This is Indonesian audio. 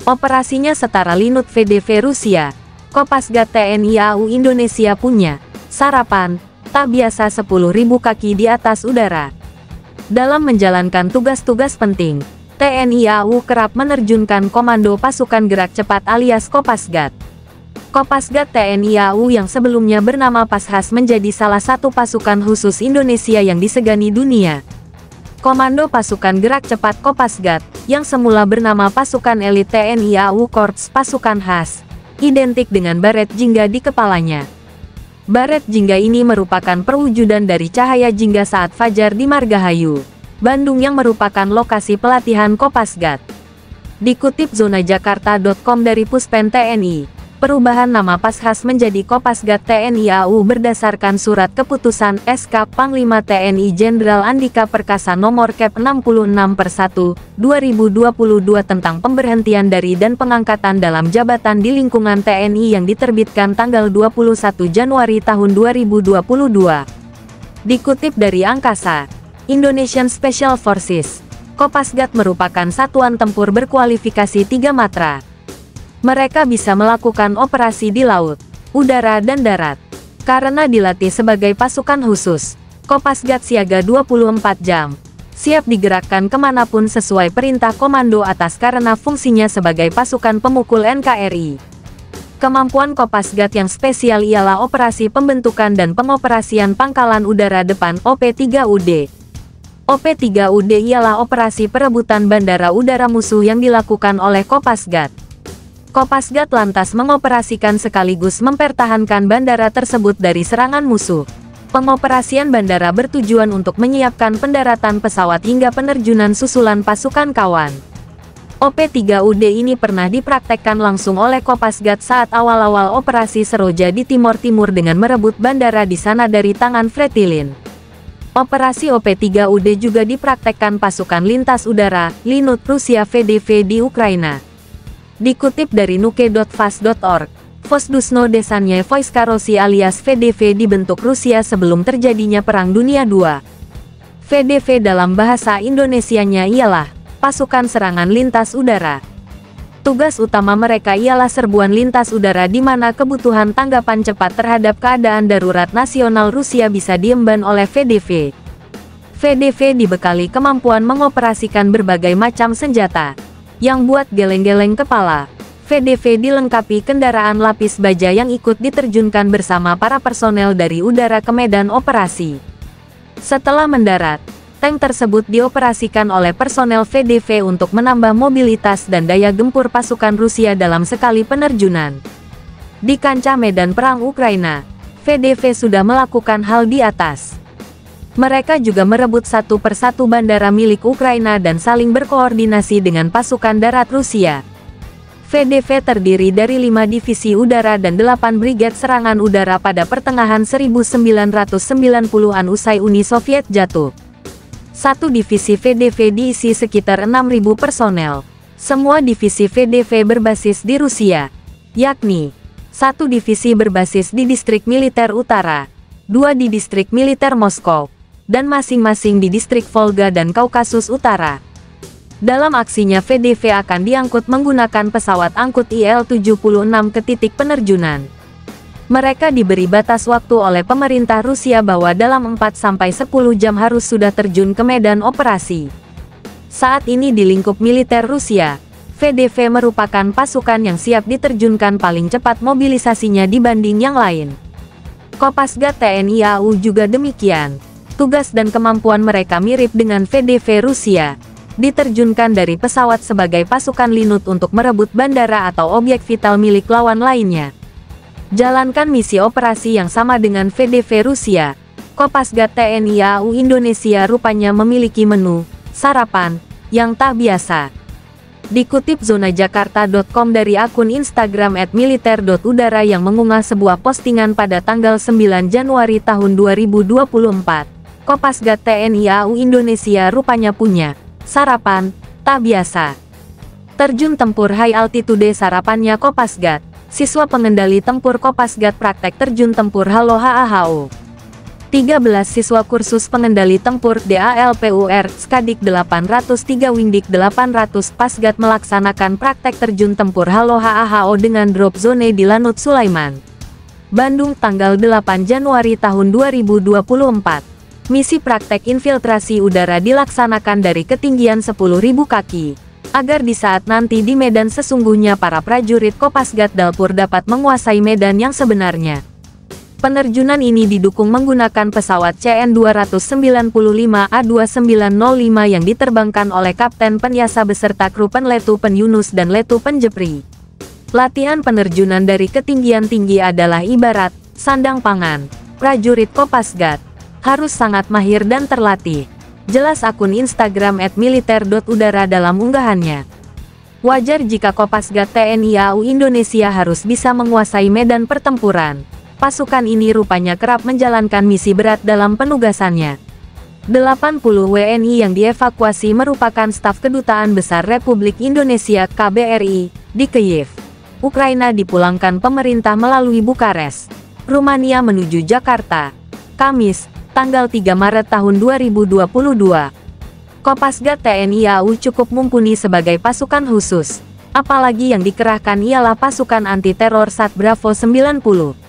Operasinya setara Linut VDV Rusia. Kopasgat TNI AU Indonesia punya sarapan tak biasa 10.000 kaki di atas udara. Dalam menjalankan tugas-tugas penting, TNI AU kerap menerjunkan Komando Pasukan Gerak Cepat alias Kopasgat. Kopasgat TNI AU yang sebelumnya bernama Pashas menjadi salah satu pasukan khusus Indonesia yang disegani dunia. Komando Pasukan Gerak Cepat Kopasgat, yang semula bernama Pasukan Elit TNI AU Korps Pasukan Khas, identik dengan baret jingga di kepalanya. Baret jingga ini merupakan perwujudan dari cahaya jingga saat fajar di Margahayu, Bandung yang merupakan lokasi pelatihan Kopasgat. Dikutip zonajakarta.com dari Puspen TNI, perubahan nama Pashas menjadi Kopasgat TNI AU berdasarkan Surat Keputusan SK Panglima TNI Jenderal Andika Perkasa Nomor Kep 66/1/2022 tentang pemberhentian dari dan pengangkatan dalam jabatan di lingkungan TNI yang diterbitkan tanggal 21 Januari tahun 2022. Dikutip dari Angkasa, Indonesian Special Forces, Kopasgat merupakan satuan tempur berkualifikasi 3 matra. Mereka bisa melakukan operasi di laut, udara dan darat. Karena dilatih sebagai pasukan khusus, Kopasgat siaga 24 jam, siap digerakkan kemanapun sesuai perintah komando atas karena fungsinya sebagai pasukan pemukul NKRI. Kemampuan Kopasgat yang spesial ialah operasi pembentukan dan pengoperasian pangkalan udara depan OP-3UD. OP-3UD ialah operasi perebutan bandara udara musuh yang dilakukan oleh Kopasgat. Kopasgat lantas mengoperasikan sekaligus mempertahankan bandara tersebut dari serangan musuh. Pengoperasian bandara bertujuan untuk menyiapkan pendaratan pesawat hingga penerjunan susulan pasukan kawan. OP-3UD ini pernah dipraktekkan langsung oleh Kopasgat saat awal-awal operasi Seroja di Timor Timur dengan merebut bandara di sana dari tangan Fretilin. Operasi OP-3UD juga dipraktekkan pasukan lintas udara, Linut Rusia VDV di Ukraina. Dikutip dari nuke.fast.org, Vozdusno Desanye Vojska Rossi alias VDV dibentuk Rusia sebelum terjadinya Perang Dunia II. VDV dalam bahasa Indonesianya ialah pasukan serangan lintas udara. Tugas utama mereka ialah serbuan lintas udara di mana kebutuhan tanggapan cepat terhadap keadaan darurat nasional Rusia bisa diemban oleh VDV. VDV dibekali kemampuan mengoperasikan berbagai macam senjata. Yang buat geleng-geleng kepala, VDV dilengkapi kendaraan lapis baja yang ikut diterjunkan bersama para personel dari udara ke medan operasi. Setelah mendarat, tank tersebut dioperasikan oleh personel VDV untuk menambah mobilitas dan daya gempur pasukan Rusia dalam sekali penerjunan. Di kancah medan perang Ukraina, VDV sudah melakukan hal di atas. Mereka juga merebut satu persatu bandara milik Ukraina dan saling berkoordinasi dengan pasukan darat Rusia. VDV terdiri dari 5 divisi udara dan 8 brigade serangan udara pada pertengahan 1990-an usai Uni Soviet jatuh. Satu divisi VDV diisi sekitar 6.000 personel. Semua divisi VDV berbasis di Rusia, yakni satu divisi berbasis di distrik militer utara, 2 di distrik militer Moskow, dan masing-masing di distrik Volga dan Kaukasus Utara. Dalam aksinya VDV akan diangkut menggunakan pesawat angkut IL-76 ke titik penerjunan. Mereka diberi batas waktu oleh pemerintah Rusia bahwa dalam 4-10 jam harus sudah terjun ke medan operasi. Saat ini di lingkup militer Rusia, VDV merupakan pasukan yang siap diterjunkan paling cepat mobilisasinya dibanding yang lain. Kopasgat TNI AU juga demikian. Tugas dan kemampuan mereka mirip dengan VDV Rusia, diterjunkan dari pesawat sebagai pasukan Linut untuk merebut bandara atau objek vital milik lawan lainnya. Jalankan misi operasi yang sama dengan VDV Rusia, Kopasgat TNI AU Indonesia rupanya memiliki menu sarapan yang tak biasa. Dikutip zonajakarta.com dari akun Instagram @militer.udara yang mengunggah sebuah postingan pada tanggal 9 Januari tahun 2024. Kopasgat TNI AU Indonesia rupanya punya sarapan tak biasa. Terjun tempur high altitude sarapannya Kopasgat. Siswa pengendali tempur Kopasgat praktek terjun tempur Halo HAHO. 13 siswa kursus pengendali tempur DALPUR Skadik 803 Wingdik 800 Pasgat melaksanakan praktek terjun tempur Halo HAHO dengan drop zone di Lanut Sulaiman, Bandung tanggal 8 Januari tahun 2024. Misi praktek infiltrasi udara dilaksanakan dari ketinggian 10.000 kaki, agar di saat nanti di medan sesungguhnya para prajurit Kopasgat Dalpur dapat menguasai medan yang sebenarnya. Penerjunan ini didukung menggunakan pesawat CN-295A2905 yang diterbangkan oleh Kapten Penyasa beserta kru Penletu Pen Yunus dan Letu Pen Jepri. Latihan penerjunan dari ketinggian tinggi adalah ibarat sandang pangan. Prajurit Kopasgat harus sangat mahir dan terlatih. Jelas akun Instagram @militer.udara dalam unggahannya. Wajar jika Kopasgat TNI AU Indonesia harus bisa menguasai medan pertempuran. Pasukan ini rupanya kerap menjalankan misi berat dalam penugasannya. 80 WNI yang dievakuasi merupakan staf Kedutaan Besar Republik Indonesia KBRI di Kyiv, Ukraina dipulangkan pemerintah melalui Bukares, Rumania menuju Jakarta, Kamis, tanggal 3 Maret tahun 2022. Kopasgat TNI AU cukup mumpuni sebagai pasukan khusus, apalagi yang dikerahkan ialah pasukan anti-teror SAT Bravo 90.